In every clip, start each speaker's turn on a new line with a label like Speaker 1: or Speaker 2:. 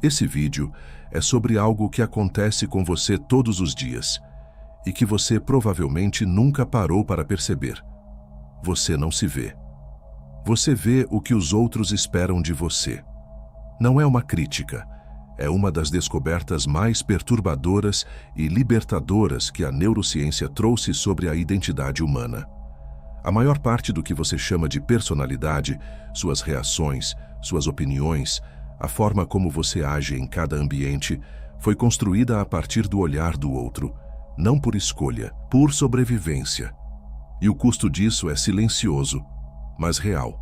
Speaker 1: Esse vídeo é sobre algo que acontece com você todos os dias e que você provavelmente nunca parou para perceber. Você não se vê. Você vê o que os outros esperam de você. Não é uma crítica, é uma das descobertas mais perturbadoras e libertadoras que a neurociência trouxe sobre a identidade humana. A maior parte do que você chama de personalidade, suas reações, suas opiniões, a forma como você age em cada ambiente, foi construída a partir do olhar do outro, não por escolha, por sobrevivência. E o custo disso é silencioso, mas real.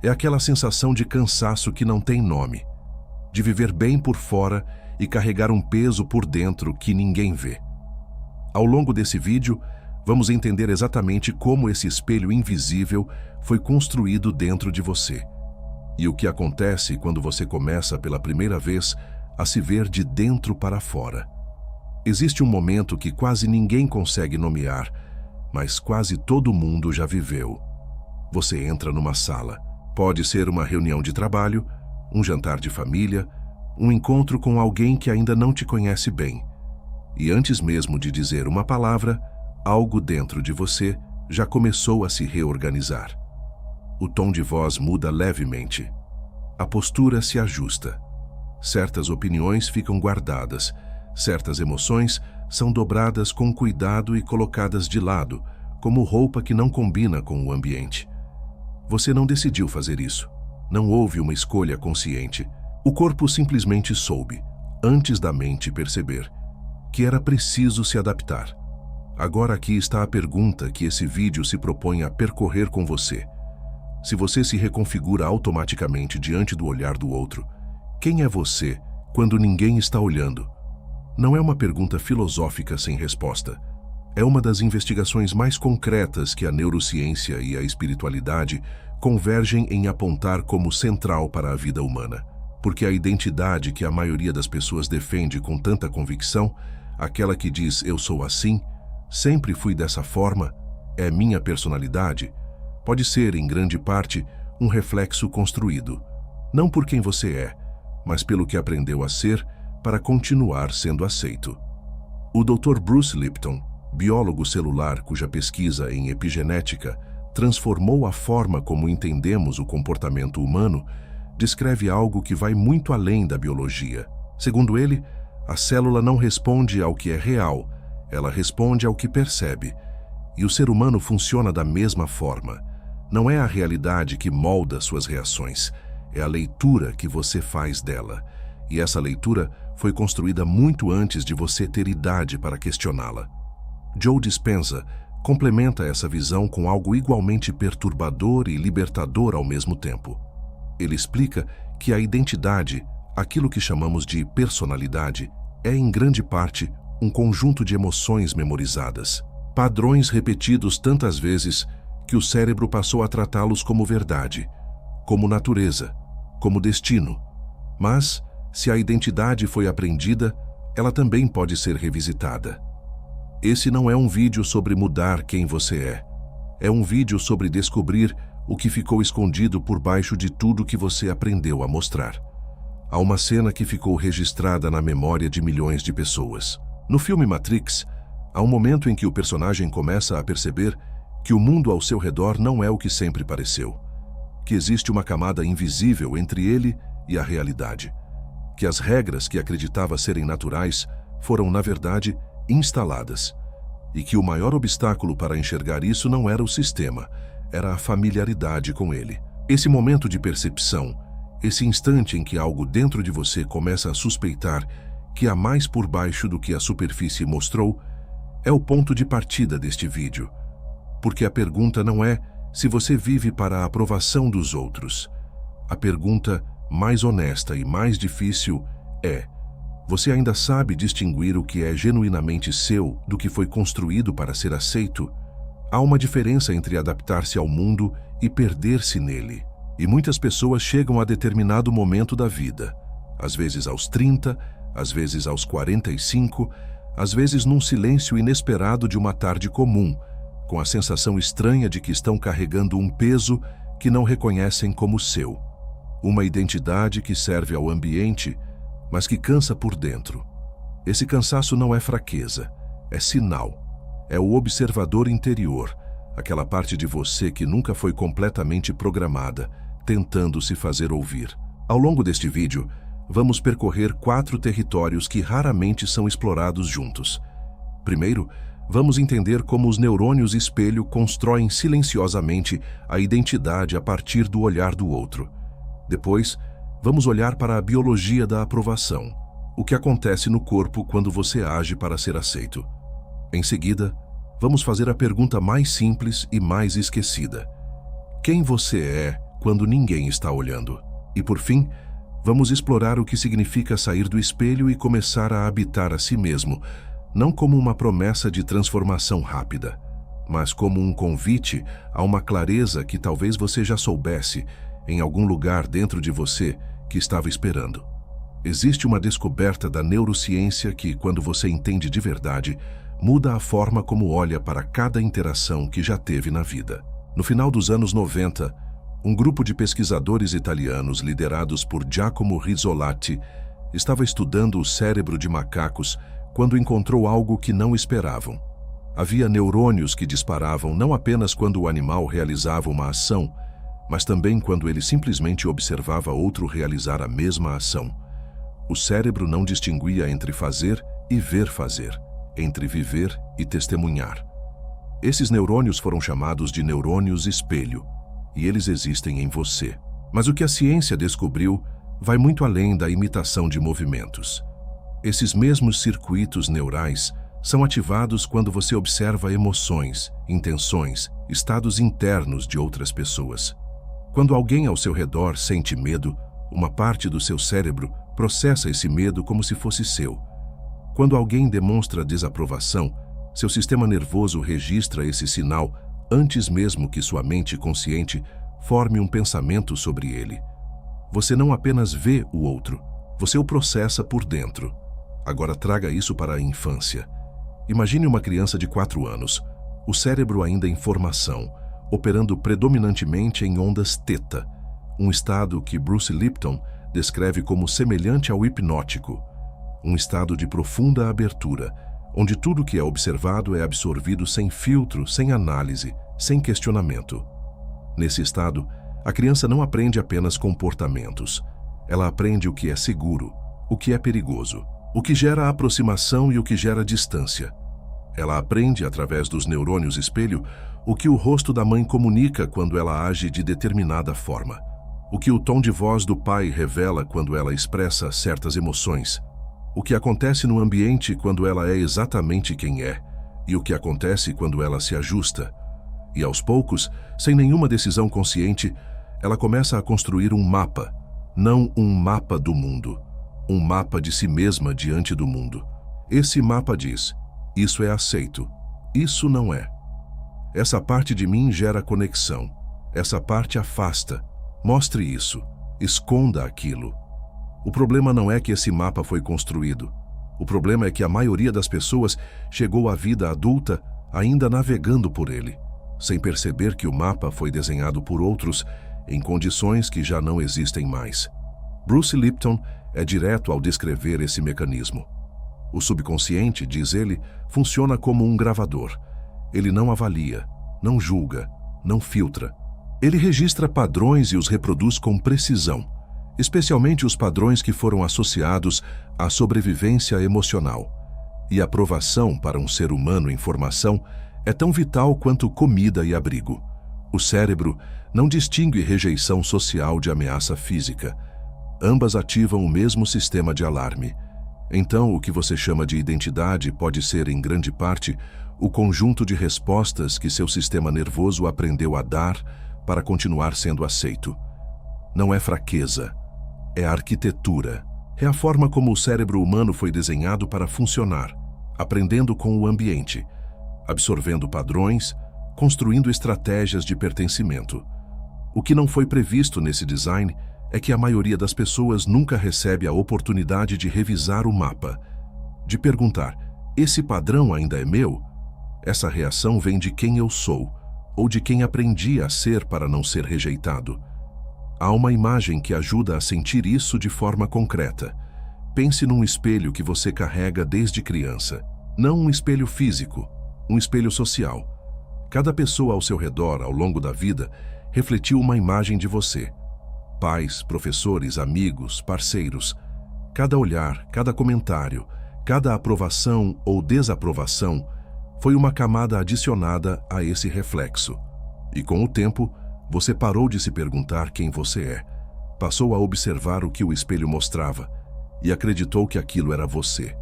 Speaker 1: É aquela sensação de cansaço que não tem nome, de viver bem por fora e carregar um peso por dentro que ninguém vê. Ao longo desse vídeo, vamos entender exatamente como esse espelho invisível foi construído dentro de você e o que acontece quando você começa pela primeira vez a se ver de dentro para fora. Existe um momento que quase ninguém consegue nomear, mas quase todo mundo já viveu. Você entra numa sala. Pode ser uma reunião de trabalho, um jantar de família, um encontro com alguém que ainda não te conhece bem. E antes mesmo de dizer uma palavra, algo dentro de você já começou a se reorganizar. O tom de voz muda levemente. A postura se ajusta. Certas opiniões ficam guardadas. Certas emoções são dobradas com cuidado e colocadas de lado, como roupa que não combina com o ambiente. Você não decidiu fazer isso. Não houve uma escolha consciente. O corpo simplesmente soube, antes da mente perceber, que era preciso se adaptar. Agora aqui está a pergunta que esse vídeo se propõe a percorrer com você. Se você se reconfigura automaticamente diante do olhar do outro, quem é você quando ninguém está olhando? Não é uma pergunta filosófica sem resposta. É uma das investigações mais concretas que a neurociência e a espiritualidade convergem em apontar como central para a vida humana. Porque a identidade que a maioria das pessoas defende com tanta convicção, aquela que diz "eu sou assim", "sempre fui dessa forma", "é minha personalidade", pode ser, em grande parte, um reflexo construído, não por quem você é, mas pelo que aprendeu a ser para continuar sendo aceito. O Dr. Bruce Lipton, biólogo celular cuja pesquisa em epigenética transformou a forma como entendemos o comportamento humano, descreve algo que vai muito além da biologia. Segundo ele, a célula não responde ao que é real, ela responde ao que percebe. E o ser humano funciona da mesma forma. Não é a realidade que molda suas reações, é a leitura que você faz dela. E essa leitura foi construída muito antes de você ter idade para questioná-la. Joe Dispenza complementa essa visão com algo igualmente perturbador e libertador ao mesmo tempo. Ele explica que a identidade, aquilo que chamamos de personalidade, é em grande parte um conjunto de emoções memorizadas, padrões repetidos tantas vezes que o cérebro passou a tratá-los como verdade, como natureza, como destino. Mas, se a identidade foi aprendida, ela também pode ser revisitada. Esse não é um vídeo sobre mudar quem você é. É um vídeo sobre descobrir o que ficou escondido por baixo de tudo que você aprendeu a mostrar. Há uma cena que ficou registrada na memória de milhões de pessoas. No filme Matrix, há um momento em que o personagem começa a perceber que o mundo ao seu redor não é o que sempre pareceu, que existe uma camada invisível entre ele e a realidade, que as regras que acreditava serem naturais foram, na verdade, instaladas, e que o maior obstáculo para enxergar isso não era o sistema, era a familiaridade com ele. Esse momento de percepção, esse instante em que algo dentro de você começa a suspeitar que há mais por baixo do que a superfície mostrou, é o ponto de partida deste vídeo. Porque a pergunta não é se você vive para a aprovação dos outros. A pergunta mais honesta e mais difícil é: você ainda sabe distinguir o que é genuinamente seu do que foi construído para ser aceito? Há uma diferença entre adaptar-se ao mundo e perder-se nele. E muitas pessoas chegam a determinado momento da vida, às vezes aos 30, às vezes aos 45, às vezes num silêncio inesperado de uma tarde comum, com a sensação estranha de que estão carregando um peso que não reconhecem como seu. Uma identidade que serve ao ambiente, mas que cansa por dentro. Esse cansaço não é fraqueza, é sinal. É o observador interior, aquela parte de você que nunca foi completamente programada, tentando se fazer ouvir. Ao longo deste vídeo, vamos percorrer 4 territórios que raramente são explorados juntos. Primeiro, vamos entender como os neurônios espelho constroem silenciosamente a identidade a partir do olhar do outro. Depois, vamos olhar para a biologia da aprovação, o que acontece no corpo quando você age para ser aceito. Em seguida, vamos fazer a pergunta mais simples e mais esquecida: quem você é quando ninguém está olhando? E por fim, vamos explorar o que significa sair do espelho e começar a habitar a si mesmo, não como uma promessa de transformação rápida, mas como um convite a uma clareza que talvez você já soubesse em algum lugar dentro de você que estava esperando. Existe uma descoberta da neurociência que, quando você entende de verdade, muda a forma como olha para cada interação que já teve na vida. No final dos anos 90, um grupo de pesquisadores italianos liderados por Giacomo Rizzolatti estava estudando o cérebro de macacos quando encontrou algo que não esperavam. Havia neurônios que disparavam não apenas quando o animal realizava uma ação, mas também quando ele simplesmente observava outro realizar a mesma ação. O cérebro não distinguia entre fazer e ver fazer, entre viver e testemunhar. Esses neurônios foram chamados de neurônios espelho, e eles existem em você. Mas o que a ciência descobriu vai muito além da imitação de movimentos. Esses mesmos circuitos neurais são ativados quando você observa emoções, intenções, estados internos de outras pessoas. Quando alguém ao seu redor sente medo, uma parte do seu cérebro processa esse medo como se fosse seu. Quando alguém demonstra desaprovação, seu sistema nervoso registra esse sinal antes mesmo que sua mente consciente forme um pensamento sobre ele. Você não apenas vê o outro, você o processa por dentro. Agora traga isso para a infância. Imagine uma criança de 4 anos, o cérebro ainda em formação, operando predominantemente em ondas θ, um estado que Bruce Lipton descreve como semelhante ao hipnótico, um estado de profunda abertura, onde tudo que é observado é absorvido sem filtro, sem análise, sem questionamento. Nesse estado, a criança não aprende apenas comportamentos. Ela aprende o que é seguro, o que é perigoso, o que gera aproximação e o que gera distância. Ela aprende, através dos neurônios espelho, o que o rosto da mãe comunica quando ela age de determinada forma, o que o tom de voz do pai revela quando ela expressa certas emoções, o que acontece no ambiente quando ela é exatamente quem é, e o que acontece quando ela se ajusta. E aos poucos, sem nenhuma decisão consciente, ela começa a construir um mapa, não um mapa do mundo, um mapa de si mesma diante do mundo. Esse mapa diz: isso é aceito, isso não é. Essa parte de mim gera conexão, essa parte afasta. Mostre isso, esconda aquilo. O problema não é que esse mapa foi construído. O problema é que a maioria das pessoas chegou à vida adulta ainda navegando por ele, sem perceber que o mapa foi desenhado por outros em condições que já não existem mais. Bruce Lipton é direto ao descrever esse mecanismo. O subconsciente, diz ele, funciona como um gravador. Ele não avalia, não julga, não filtra. Ele registra padrões e os reproduz com precisão, especialmente os padrões que foram associados à sobrevivência emocional. E a aprovação para um ser humano em formação é tão vital quanto comida e abrigo. O cérebro não distingue rejeição social de ameaça física. Ambas ativam o mesmo sistema de alarme. Então, o que você chama de identidade pode ser, em grande parte, o conjunto de respostas que seu sistema nervoso aprendeu a dar para continuar sendo aceito. Não é fraqueza, é arquitetura. É a forma como o cérebro humano foi desenhado para funcionar, aprendendo com o ambiente, absorvendo padrões, construindo estratégias de pertencimento. O que não foi previsto nesse design é que a maioria das pessoas nunca recebe a oportunidade de revisar o mapa, de perguntar: esse padrão ainda é meu? Essa reação vem de quem eu sou, ou de quem aprendi a ser para não ser rejeitado. Há uma imagem que ajuda a sentir isso de forma concreta. Pense num espelho que você carrega desde criança. Não um espelho físico, um espelho social. Cada pessoa ao seu redor, ao longo da vida, refletiu uma imagem de você. Pais, professores, amigos, parceiros. Cada olhar, cada comentário, cada aprovação ou desaprovação foi uma camada adicionada a esse reflexo. E com o tempo, você parou de se perguntar quem você é. Passou a observar o que o espelho mostrava e acreditou que aquilo era você.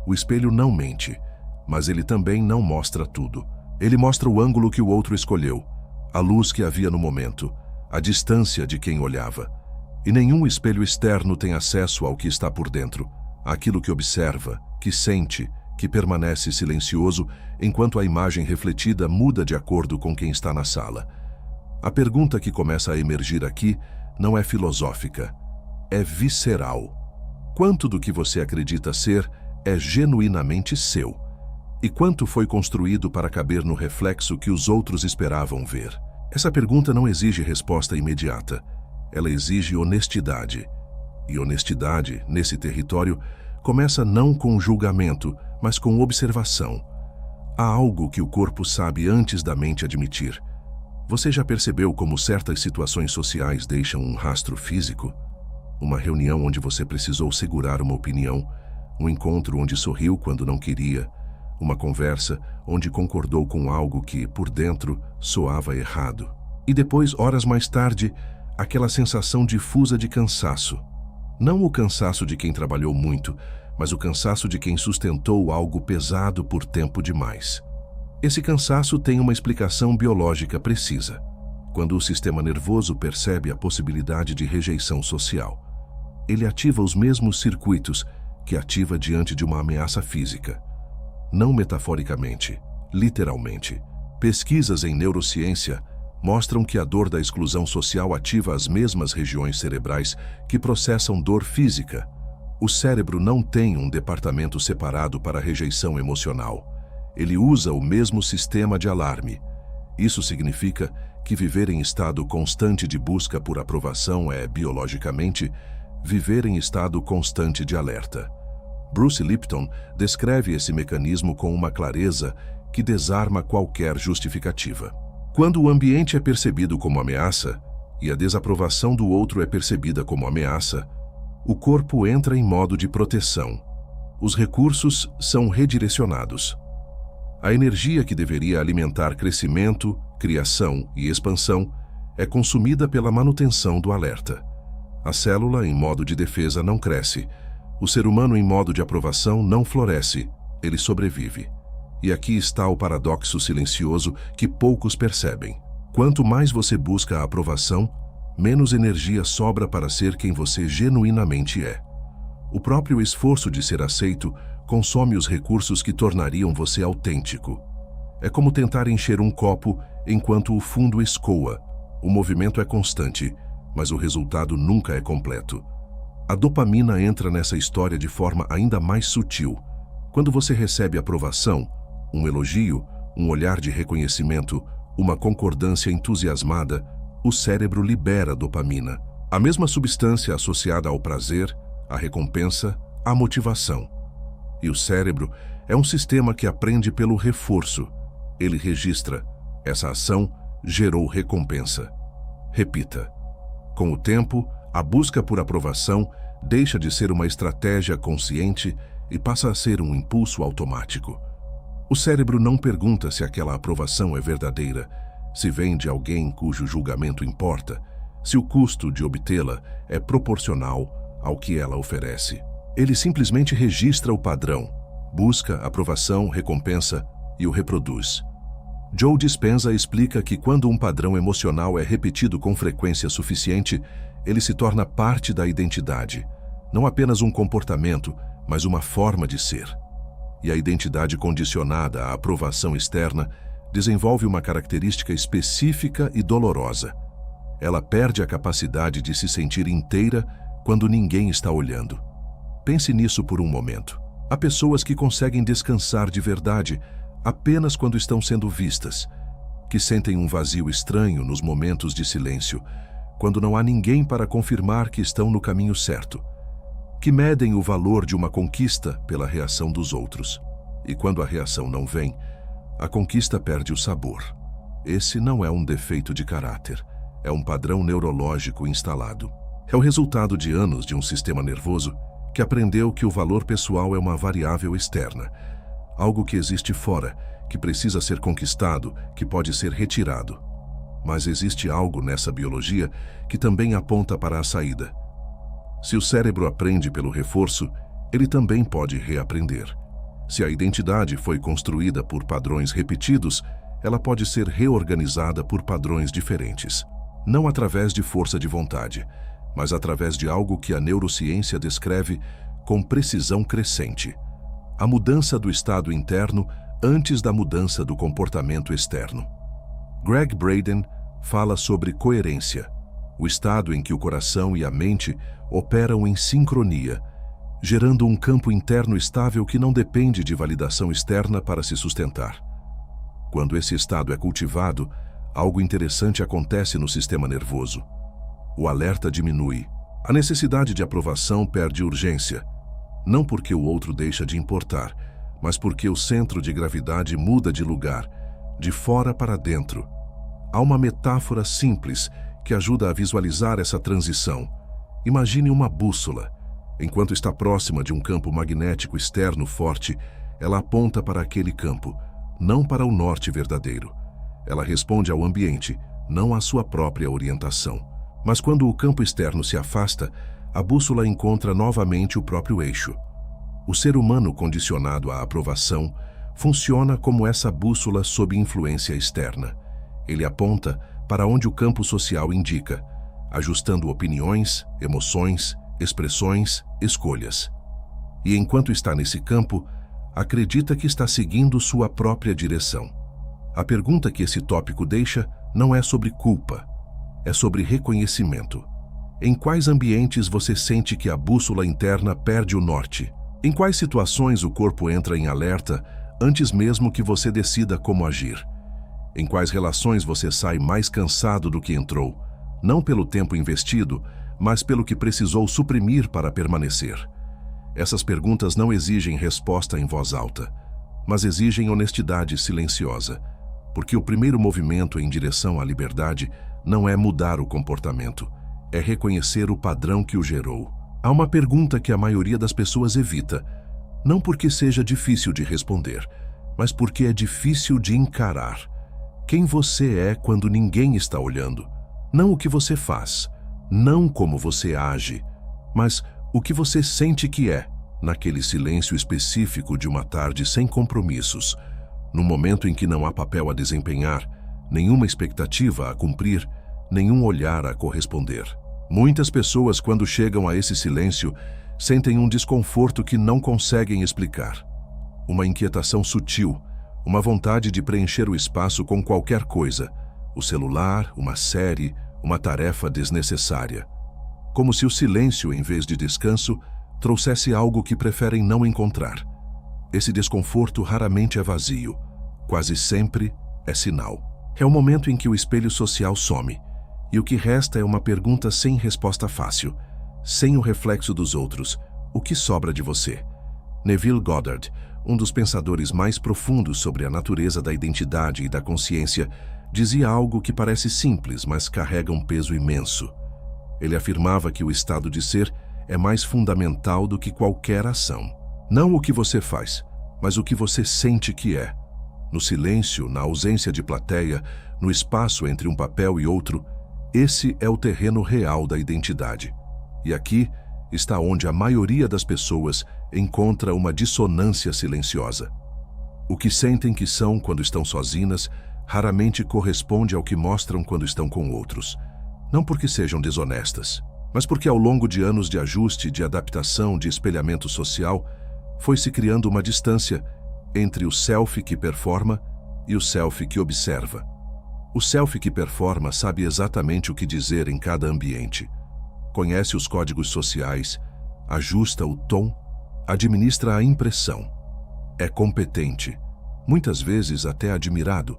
Speaker 1: O espelho não mente, mas ele também não mostra tudo. Ele mostra o ângulo que o outro escolheu, a luz que havia no momento, a distância de quem olhava. E nenhum espelho externo tem acesso ao que está por dentro, àquilo que observa, que sente, que permanece silencioso enquanto a imagem refletida muda de acordo com quem está na sala. A pergunta que começa a emergir aqui não é filosófica, é visceral. Quanto do que você acredita ser é genuinamente seu? E quanto foi construído para caber no reflexo que os outros esperavam ver? Essa pergunta não exige resposta imediata. Ela exige honestidade. E honestidade, nesse território, começa não com julgamento, mas com observação. Há algo que o corpo sabe antes da mente admitir. Você já percebeu como certas situações sociais deixam um rastro físico? Uma reunião onde você precisou segurar uma opinião, um encontro onde sorriu quando não queria, uma conversa onde concordou com algo que, por dentro, soava errado. E depois, horas mais tarde, aquela sensação difusa de cansaço. Não o cansaço de quem trabalhou muito, mas o cansaço de quem sustentou algo pesado por tempo demais. Esse cansaço tem uma explicação biológica precisa. Quando o sistema nervoso percebe a possibilidade de rejeição social, ele ativa os mesmos circuitos que ativa diante de uma ameaça física. Não metaforicamente, literalmente. Pesquisas em neurociência mostram que a dor da exclusão social ativa as mesmas regiões cerebrais que processam dor física. O cérebro não tem um departamento separado para rejeição emocional. Ele usa o mesmo sistema de alarme. Isso significa que viver em estado constante de busca por aprovação é, biologicamente, viver em estado constante de alerta. Bruce Lipton descreve esse mecanismo com uma clareza que desarma qualquer justificativa. Quando o ambiente é percebido como ameaça e a desaprovação do outro é percebida como ameaça, o corpo entra em modo de proteção. Os recursos são redirecionados. A energia que deveria alimentar crescimento, criação e expansão é consumida pela manutenção do alerta. A célula em modo de defesa não cresce. O ser humano em modo de aprovação não floresce, ele sobrevive. E aqui está o paradoxo silencioso que poucos percebem. Quanto mais você busca a aprovação, menos energia sobra para ser quem você genuinamente é. O próprio esforço de ser aceito consome os recursos que tornariam você autêntico. É como tentar encher um copo enquanto o fundo escoa. O movimento é constante, mas o resultado nunca é completo. A dopamina entra nessa história de forma ainda mais sutil. Quando você recebe aprovação, um elogio, um olhar de reconhecimento, uma concordância entusiasmada, o cérebro libera dopamina, a mesma substância associada ao prazer, à recompensa, à motivação. E o cérebro é um sistema que aprende pelo reforço. Ele registra: essa ação gerou recompensa. Repita. Com o tempo, a busca por aprovação deixa de ser uma estratégia consciente e passa a ser um impulso automático. O cérebro não pergunta se aquela aprovação é verdadeira, se vem de alguém cujo julgamento importa, se o custo de obtê-la é proporcional ao que ela oferece. Ele simplesmente registra o padrão, busca aprovação, recompensa e o reproduz. Joe Dispenza explica que quando um padrão emocional é repetido com frequência suficiente, ele se torna parte da identidade, não apenas um comportamento, mas uma forma de ser. E a identidade condicionada à aprovação externa desenvolve uma característica específica e dolorosa. Ela perde a capacidade de se sentir inteira quando ninguém está olhando. Pense nisso por um momento. Há pessoas que conseguem descansar de verdade apenas quando estão sendo vistas, que sentem um vazio estranho nos momentos de silêncio, quando não há ninguém para confirmar que estão no caminho certo, que medem o valor de uma conquista pela reação dos outros. E quando a reação não vem, a conquista perde o sabor. Esse não é um defeito de caráter, é um padrão neurológico instalado. É o resultado de anos de um sistema nervoso que aprendeu que o valor pessoal é uma variável externa, algo que existe fora, que precisa ser conquistado, que pode ser retirado. Mas existe algo nessa biologia que também aponta para a saída. Se o cérebro aprende pelo reforço, ele também pode reaprender. Se a identidade foi construída por padrões repetidos, ela pode ser reorganizada por padrões diferentes. Não através de força de vontade, mas através de algo que a neurociência descreve com precisão crescente: a mudança do estado interno antes da mudança do comportamento externo. Greg Braden fala sobre coerência, o estado em que o coração e a mente operam em sincronia, gerando um campo interno estável que não depende de validação externa para se sustentar. Quando esse estado é cultivado, algo interessante acontece no sistema nervoso. O alerta diminui. A necessidade de aprovação perde urgência, não porque o outro deixa de importar, mas porque o centro de gravidade muda de lugar, de fora para dentro. Há uma metáfora simples que ajuda a visualizar essa transição. Imagine uma bússola. Enquanto está próxima de um campo magnético externo forte, ela aponta para aquele campo, não para o norte verdadeiro. Ela responde ao ambiente, não à sua própria orientação. Mas quando o campo externo se afasta, a bússola encontra novamente o próprio eixo. O ser humano condicionado à aprovação funciona como essa bússola sob influência externa. Ele aponta para onde o campo social indica, ajustando opiniões, emoções, expressões, escolhas. E enquanto está nesse campo, acredita que está seguindo sua própria direção. A pergunta que esse tópico deixa não é sobre culpa, é sobre reconhecimento. Em quais ambientes você sente que a bússola interna perde o norte? Em quais situações o corpo entra em alerta antes mesmo que você decida como agir? Em quais relações você sai mais cansado do que entrou, não pelo tempo investido, mas pelo que precisou suprimir para permanecer? Essas perguntas não exigem resposta em voz alta, mas exigem honestidade silenciosa, porque o primeiro movimento em direção à liberdade não é mudar o comportamento, é reconhecer o padrão que o gerou. Há uma pergunta que a maioria das pessoas evita, não porque seja difícil de responder, mas porque é difícil de encarar. Quem você é quando ninguém está olhando? Não o que você faz, não como você age, mas o que você sente que é, naquele silêncio específico de uma tarde sem compromissos, num momento em que não há papel a desempenhar, nenhuma expectativa a cumprir, nenhum olhar a corresponder. Muitas pessoas, quando chegam a esse silêncio, sentem um desconforto que não conseguem explicar. Uma inquietação sutil, uma vontade de preencher o espaço com qualquer coisa, o celular, uma série, uma tarefa desnecessária. Como se o silêncio, em vez de descanso, trouxesse algo que preferem não encontrar. Esse desconforto raramente é vazio, quase sempre é sinal. É o momento em que o espelho social some, e o que resta é uma pergunta sem resposta fácil, sem o reflexo dos outros: o que sobra de você? Neville Goddard, um dos pensadores mais profundos sobre a natureza da identidade e da consciência, dizia algo que parece simples, mas carrega um peso imenso. Ele afirmava que o estado de ser é mais fundamental do que qualquer ação. Não o que você faz, mas o que você sente que é. No silêncio, na ausência de plateia, no espaço entre um papel e outro, esse é o terreno real da identidade. E aqui está onde a maioria das pessoas encontra uma dissonância silenciosa. O que sentem que são quando estão sozinhas raramente corresponde ao que mostram quando estão com outros. Não porque sejam desonestas, mas porque ao longo de anos de ajuste, de adaptação, de espelhamento social, foi-se criando uma distância entre o self que performa e o self que observa. O self que performa sabe exatamente o que dizer em cada ambiente. Conhece os códigos sociais, ajusta o tom, administra a impressão. É competente, muitas vezes até admirado,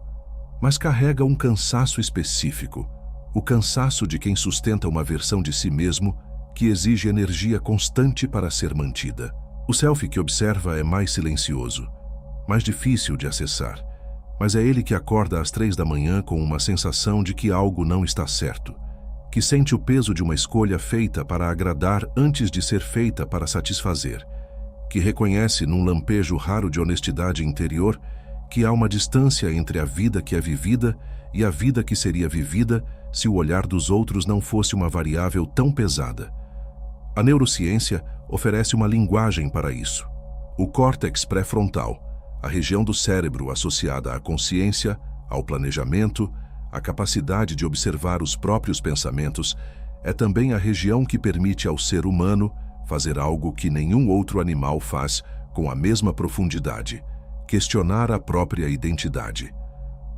Speaker 1: mas carrega um cansaço específico, o cansaço de quem sustenta uma versão de si mesmo que exige energia constante para ser mantida. O self que observa é mais silencioso, mais difícil de acessar, mas é ele que acorda às 3 da manhã com uma sensação de que algo não está certo, que sente o peso de uma escolha feita para agradar antes de ser feita para satisfazer, que reconhece num lampejo raro de honestidade interior que há uma distância entre a vida que é vivida e a vida que seria vivida se o olhar dos outros não fosse uma variável tão pesada. A neurociência oferece uma linguagem para isso. O córtex pré-frontal, a região do cérebro associada à consciência, ao planejamento, à capacidade de observar os próprios pensamentos, é também a região que permite ao ser humano fazer algo que nenhum outro animal faz com a mesma profundidade: questionar a própria identidade.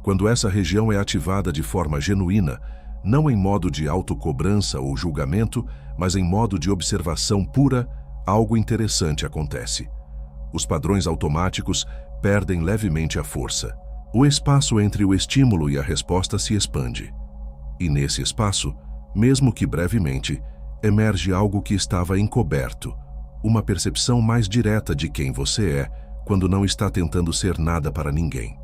Speaker 1: Quando essa região é ativada de forma genuína, não em modo de autocobrança ou julgamento, mas em modo de observação pura, algo interessante acontece. Os padrões automáticos perdem levemente a força. O espaço entre o estímulo e a resposta se expande. E nesse espaço, mesmo que brevemente, emerge algo que estava encoberto, uma percepção mais direta de quem você é quando não está tentando ser nada para ninguém.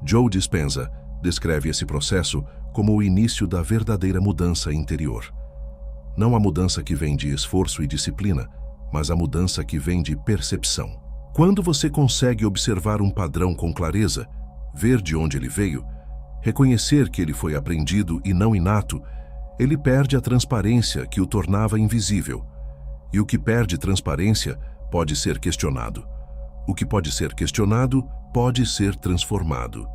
Speaker 1: Joe Dispenza descreve esse processo como o início da verdadeira mudança interior. Não a mudança que vem de esforço e disciplina, mas a mudança que vem de percepção. Quando você consegue observar um padrão com clareza, ver de onde ele veio, reconhecer que ele foi aprendido e não inato, ele perde a transparência que o tornava invisível. E o que perde transparência pode ser questionado. O que pode ser questionado pode ser transformado.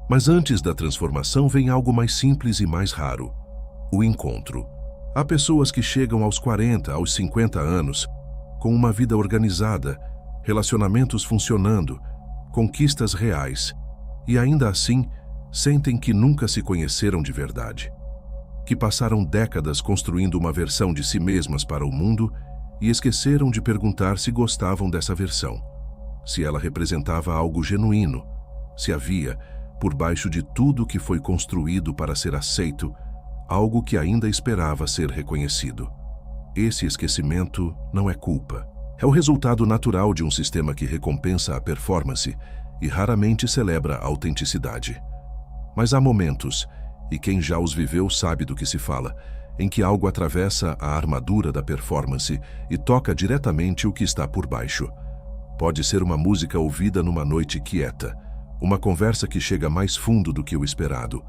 Speaker 1: Mas antes da transformação vem algo mais simples e mais raro: o encontro. Há pessoas que chegam aos 40, aos 50 anos, com uma vida organizada, relacionamentos funcionando, conquistas reais, e ainda assim sentem que nunca se conheceram de verdade. Que passaram décadas construindo uma versão de si mesmas para o mundo e esqueceram de perguntar se gostavam dessa versão, se ela representava algo genuíno, se havia, por baixo de tudo que foi construído para ser aceito, algo que ainda esperava ser reconhecido. Esse esquecimento não é culpa. É o resultado natural de um sistema que recompensa a performance e raramente celebra a autenticidade. Mas há momentos, e quem já os viveu sabe do que se fala, em que algo atravessa a armadura da performance e toca diretamente o que está por baixo. Pode ser uma música ouvida numa noite quieta, uma conversa que chega mais fundo do que o esperado,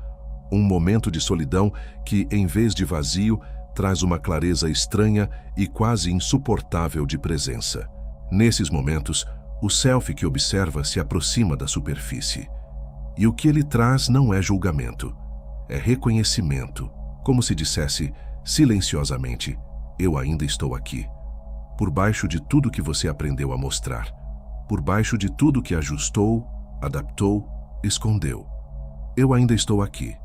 Speaker 1: um momento de solidão que, em vez de vazio, traz uma clareza estranha e quase insuportável de presença. Nesses momentos, o self que observa se aproxima da superfície. E o que ele traz não é julgamento, é reconhecimento, como se dissesse, silenciosamente: eu ainda estou aqui. Por baixo de tudo que você aprendeu a mostrar, por baixo de tudo que ajustou, adaptou, escondeu. Eu ainda estou aqui.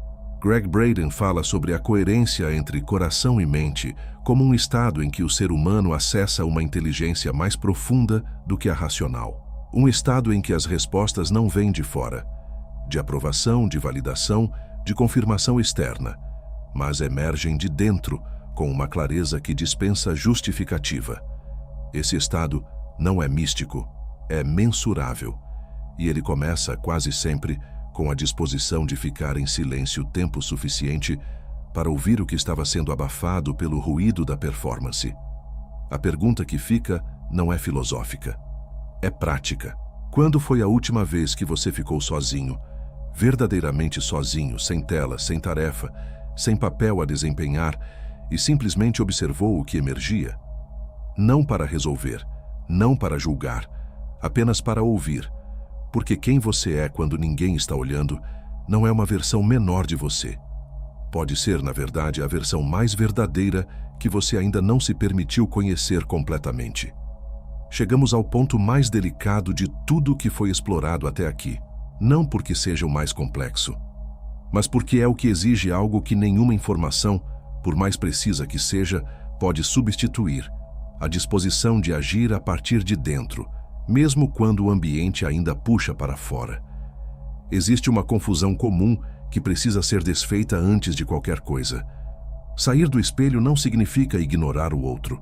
Speaker 1: Greg Braden fala sobre a coerência entre coração e mente como um estado em que o ser humano acessa uma inteligência mais profunda do que a racional. Um estado em que as respostas não vêm de fora, de aprovação, de validação, de confirmação externa, mas emergem de dentro com uma clareza que dispensa justificativa. Esse estado não é místico, é mensurável, e ele começa quase sempre com a disposição de ficar em silêncio tempo suficiente para ouvir o que estava sendo abafado pelo ruído da performance. A pergunta que fica não é filosófica, é prática. Quando foi a última vez que você ficou sozinho, verdadeiramente sozinho, sem tela, sem tarefa, sem papel a desempenhar e simplesmente observou o que emergia? Não para resolver, não para julgar, apenas para ouvir. Porque quem você é quando ninguém está olhando não é uma versão menor de você. Pode ser, na verdade, a versão mais verdadeira que você ainda não se permitiu conhecer completamente. Chegamos ao ponto mais delicado de tudo que foi explorado até aqui, não porque seja o mais complexo, mas porque é o que exige algo que nenhuma informação, por mais precisa que seja, pode substituir: a disposição de agir a partir de dentro, mesmo quando o ambiente ainda puxa para fora. Existe uma confusão comum que precisa ser desfeita antes de qualquer coisa. Sair do espelho não significa ignorar o outro.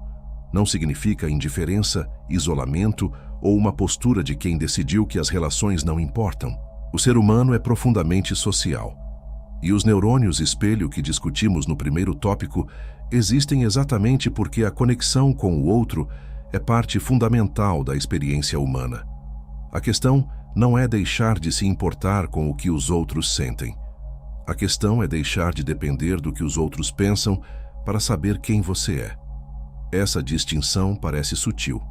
Speaker 1: Não significa indiferença, isolamento ou uma postura de quem decidiu que as relações não importam. O ser humano é profundamente social. E os neurônios espelho que discutimos no primeiro tópico existem exatamente porque a conexão com o outro é parte fundamental da experiência humana. A questão não é deixar de se importar com o que os outros sentem. A questão é deixar de depender do que os outros pensam para saber quem você é. Essa distinção parece sutil,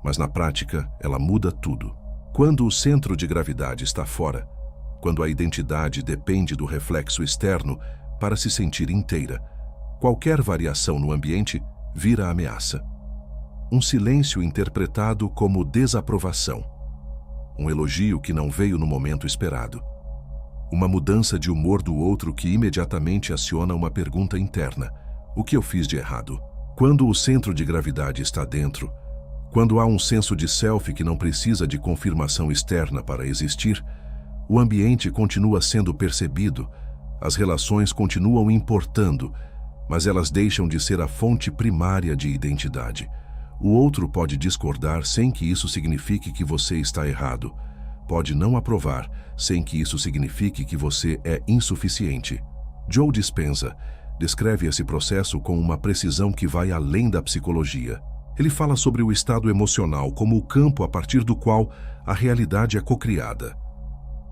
Speaker 1: mas na prática ela muda tudo. Quando o centro de gravidade está fora, quando a identidade depende do reflexo externo para se sentir inteira, qualquer variação no ambiente vira ameaça. Um silêncio interpretado como desaprovação. Um elogio que não veio no momento esperado. Uma mudança de humor do outro que imediatamente aciona uma pergunta interna: o que eu fiz de errado? Quando o centro de gravidade está dentro, quando há um senso de self que não precisa de confirmação externa para existir, o ambiente continua sendo percebido, as relações continuam importando, mas elas deixam de ser a fonte primária de identidade. O outro pode discordar sem que isso signifique que você está errado. Pode não aprovar, sem que isso signifique que você é insuficiente. Joe Dispenza descreve esse processo com uma precisão que vai além da psicologia. Ele fala sobre o estado emocional como o campo a partir do qual a realidade é cocriada.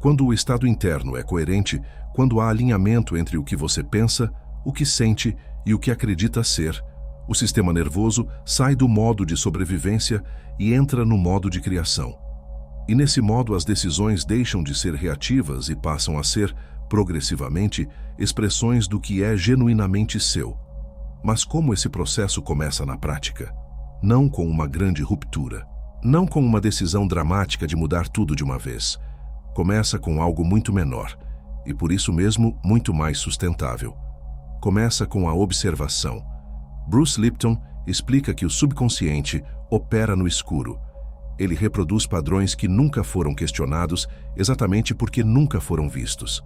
Speaker 1: Quando o estado interno é coerente, quando há alinhamento entre o que você pensa, o que sente e o que acredita ser, o sistema nervoso sai do modo de sobrevivência e entra no modo de criação. E nesse modo as decisões deixam de ser reativas e passam a ser, progressivamente, expressões do que é genuinamente seu. Mas como esse processo começa na prática? Não com uma grande ruptura. Não com uma decisão dramática de mudar tudo de uma vez. Começa com algo muito menor, e por isso mesmo muito mais sustentável. Começa com a observação. Bruce Lipton explica que o subconsciente opera no escuro. Ele reproduz padrões que nunca foram questionados exatamente porque nunca foram vistos.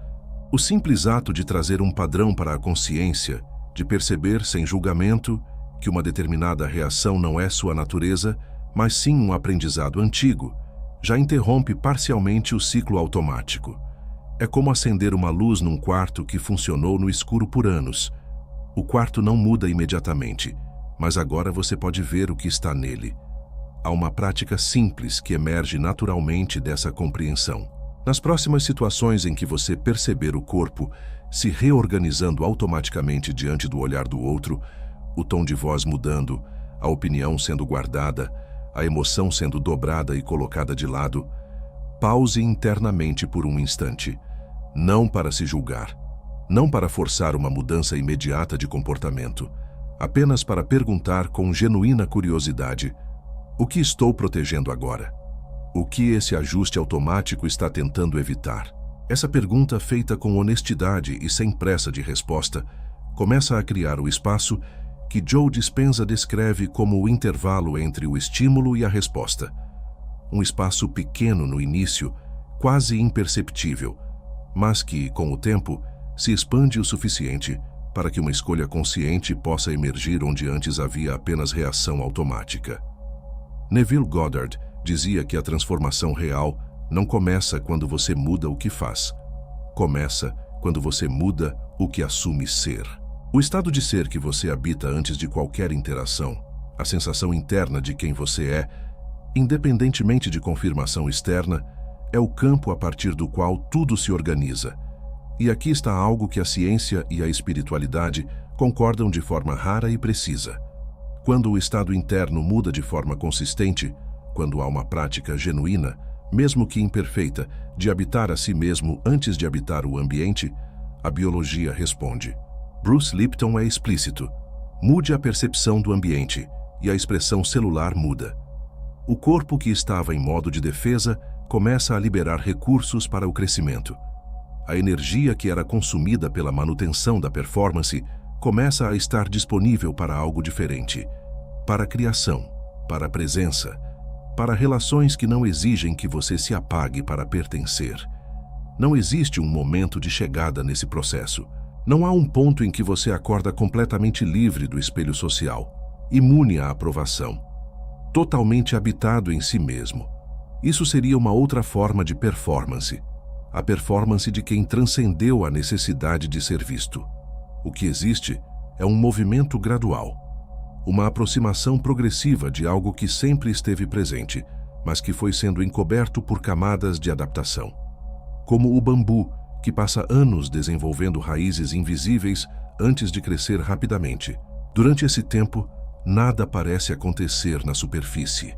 Speaker 1: O simples ato de trazer um padrão para a consciência, de perceber sem julgamento que uma determinada reação não é sua natureza, mas sim um aprendizado antigo, já interrompe parcialmente o ciclo automático. É como acender uma luz num quarto que funcionou no escuro por anos. O quarto não muda imediatamente, mas agora você pode ver o que está nele. Há uma prática simples que emerge naturalmente dessa compreensão. Nas próximas situações em que você perceber o corpo se reorganizando automaticamente diante do olhar do outro, o tom de voz mudando, a opinião sendo guardada, a emoção sendo dobrada e colocada de lado, pause internamente por um instante, não para se julgar, não para forçar uma mudança imediata de comportamento, apenas para perguntar com genuína curiosidade: o que estou protegendo agora? O que esse ajuste automático está tentando evitar? Essa pergunta, feita com honestidade e sem pressa de resposta, começa a criar o espaço que Joe Dispenza descreve como o intervalo entre o estímulo e a resposta. Um espaço pequeno no início, quase imperceptível, mas que, com o tempo, se expande o suficiente para que uma escolha consciente possa emergir onde antes havia apenas reação automática. Neville Goddard dizia que a transformação real não começa quando você muda o que faz. Começa quando você muda o que assume ser. O estado de ser que você habita antes de qualquer interação, a sensação interna de quem você é, independentemente de confirmação externa, é o campo a partir do qual tudo se organiza. E aqui está algo que a ciência e a espiritualidade concordam de forma rara e precisa. Quando o estado interno muda de forma consistente, quando há uma prática genuína, mesmo que imperfeita, de habitar a si mesmo antes de habitar o ambiente, a biologia responde. Bruce Lipton é explícito. Mude a percepção do ambiente e a expressão celular muda. O corpo que estava em modo de defesa começa a liberar recursos para o crescimento. A energia que era consumida pela manutenção da performance começa a estar disponível para algo diferente, para a criação, para a presença, para relações que não exigem que você se apague para pertencer. Não existe um momento de chegada nesse processo. Não há um ponto em que você acorda completamente livre do espelho social, imune à aprovação, totalmente habitado em si mesmo. Isso seria uma outra forma de performance, a performance de quem transcendeu a necessidade de ser visto. O que existe é um movimento gradual, uma aproximação progressiva de algo que sempre esteve presente, mas que foi sendo encoberto por camadas de adaptação. Como o bambu, que passa anos desenvolvendo raízes invisíveis antes de crescer rapidamente. Durante esse tempo, nada parece acontecer na superfície.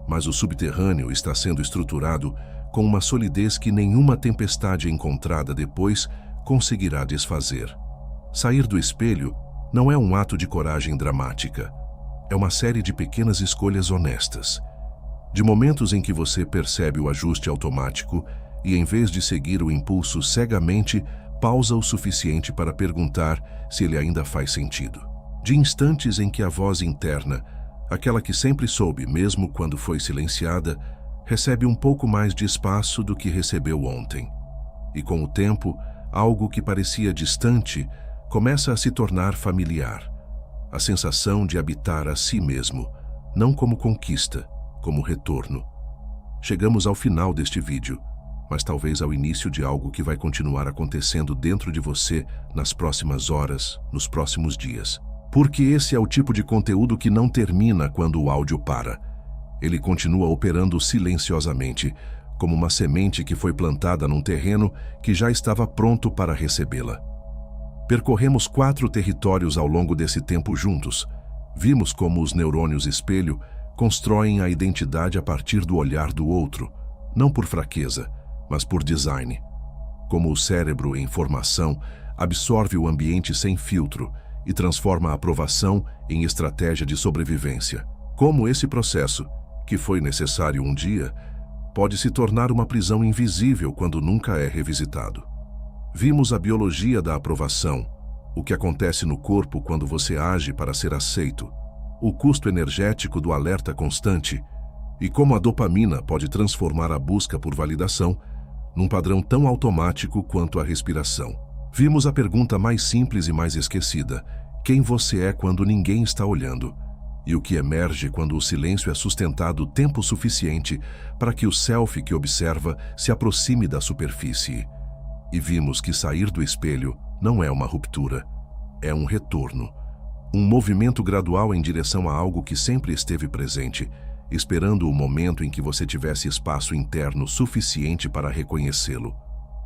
Speaker 1: Mas o subterrâneo está sendo estruturado com uma solidez que nenhuma tempestade encontrada depois conseguirá desfazer. Sair do espelho não é um ato de coragem dramática. É uma série de pequenas escolhas honestas. De momentos em que você percebe o ajuste automático e, em vez de seguir o impulso cegamente, pausa o suficiente para perguntar se ele ainda faz sentido. De instantes em que a voz interna, aquela que sempre soube mesmo quando foi silenciada, recebe um pouco mais de espaço do que recebeu ontem. E com o tempo, algo que parecia distante começa a se tornar familiar. A sensação de habitar a si mesmo, não como conquista, como retorno. Chegamos ao final deste vídeo, mas talvez ao início de algo que vai continuar acontecendo dentro de você nas próximas horas, nos próximos dias. Porque esse é o tipo de conteúdo que não termina quando o áudio para. Ele continua operando silenciosamente, como uma semente que foi plantada num terreno que já estava pronto para recebê-la. Percorremos 4 territórios ao longo desse tempo juntos. Vimos como os neurônios espelho constroem a identidade a partir do olhar do outro, não por fraqueza, mas por design. Como o cérebro em formação absorve o ambiente sem filtro e transforma a aprovação em estratégia de sobrevivência. Como esse processo, que foi necessário um dia, pode se tornar uma prisão invisível quando nunca é revisitado. Vimos a biologia da aprovação, o que acontece no corpo quando você age para ser aceito, o custo energético do alerta constante e como a dopamina pode transformar a busca por validação num padrão tão automático quanto a respiração. Vimos a pergunta mais simples e mais esquecida: quem você é quando ninguém está olhando? E o que emerge quando o silêncio é sustentado tempo suficiente para que o self que observa se aproxime da superfície. E vimos que sair do espelho não é uma ruptura, é um retorno. Um movimento gradual em direção a algo que sempre esteve presente, esperando o momento em que você tivesse espaço interno suficiente para reconhecê-lo.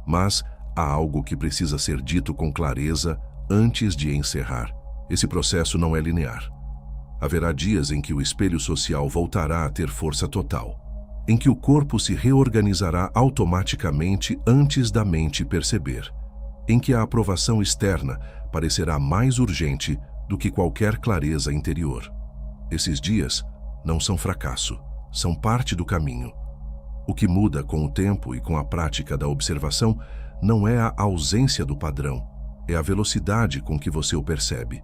Speaker 1: Mas há algo que precisa ser dito com clareza antes de encerrar. Esse processo não é linear. Haverá dias em que o espelho social voltará a ter força total, em que o corpo se reorganizará automaticamente antes da mente perceber, em que a aprovação externa parecerá mais urgente do que qualquer clareza interior. Esses dias não são fracasso, são parte do caminho. O que muda com o tempo e com a prática da observação não é a ausência do padrão, é a velocidade com que você o percebe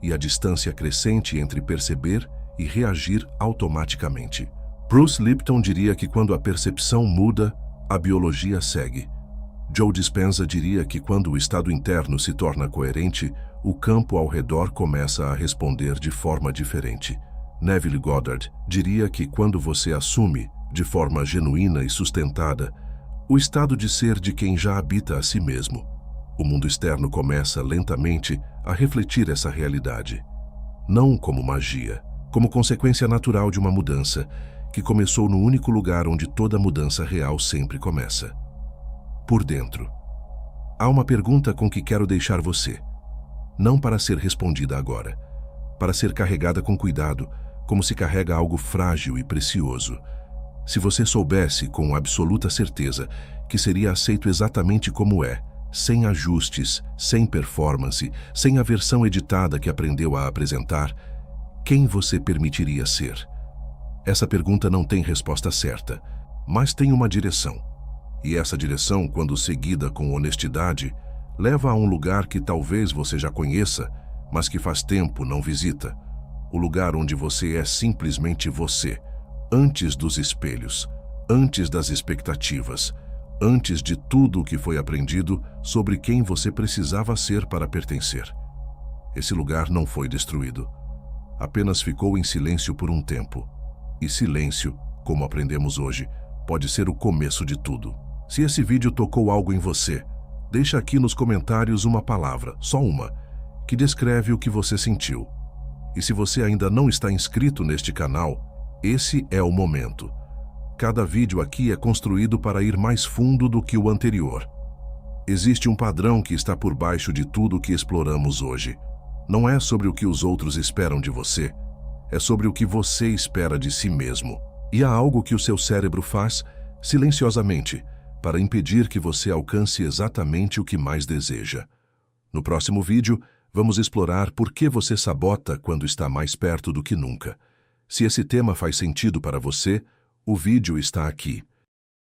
Speaker 1: e a distância crescente entre perceber e reagir automaticamente. Bruce Lipton diria que quando a percepção muda, a biologia segue. Joe Dispenza diria que quando o estado interno se torna coerente, o campo ao redor começa a responder de forma diferente. Neville Goddard diria que quando você assume, de forma genuína e sustentada, o estado de ser de quem já habita a si mesmo, o mundo externo começa lentamente a refletir essa realidade. Não como magia, como consequência natural de uma mudança que começou no único lugar onde toda mudança real sempre começa. Por dentro. Há uma pergunta com que quero deixar você, não para ser respondida agora, para ser carregada com cuidado, como se carrega algo frágil e precioso. Se você soubesse com absoluta certeza que seria aceito exatamente como é, sem ajustes, sem performance, sem a versão editada que aprendeu a apresentar, quem você permitiria ser? Essa pergunta não tem resposta certa, mas tem uma direção. E essa direção, quando seguida com honestidade, leva a um lugar que talvez você já conheça, mas que faz tempo não visita. O lugar onde você é simplesmente você, antes dos espelhos, antes das expectativas, antes de tudo o que foi aprendido sobre quem você precisava ser para pertencer. Esse lugar não foi destruído. Apenas ficou em silêncio por um tempo. E silêncio, como aprendemos hoje, pode ser o começo de tudo. Se esse vídeo tocou algo em você, deixa aqui nos comentários uma palavra, só uma, que descreve o que você sentiu. E se você ainda não está inscrito neste canal, esse é o momento. Cada vídeo aqui é construído para ir mais fundo do que o anterior. Existe um padrão que está por baixo de tudo que exploramos hoje. Não é sobre o que os outros esperam de você, é sobre o que você espera de si mesmo. E há algo que o seu cérebro faz, silenciosamente, para impedir que você alcance exatamente o que mais deseja. No próximo vídeo, vamos explorar por que você sabota quando está mais perto do que nunca. Se esse tema faz sentido para você, o vídeo está aqui.